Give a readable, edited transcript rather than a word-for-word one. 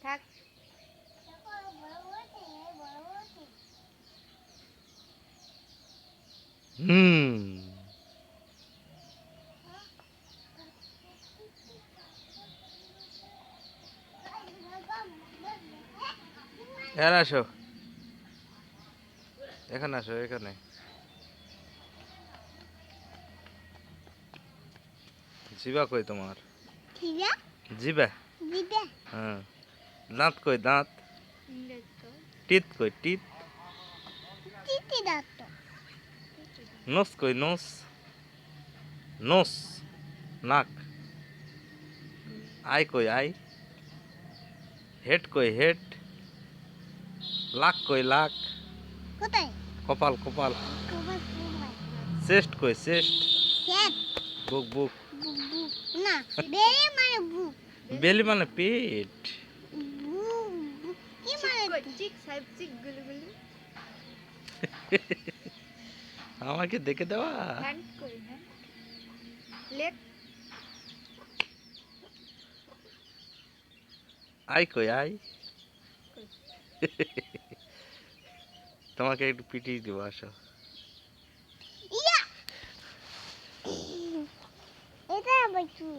থাক। এখানে আসো, এখানে আসো, এখানে। জিবা কই তোমার? জিবা? হ্যাঁ। দাঁত কই দাঁত? টিত কই টিত? নোস কই নোস? নোস নাক। আই কই আই? হেড কই হেড? লাক কই লাক? কপাল কপাল। চেস্ট কই চেস্ট? বুক বুক। বেলি মানে পেট। আমাকে দেখে দেওয়া। আই কই আই? তোমাকে একটু পিটিয়ে দেবো, আসো। এটা আবার কি?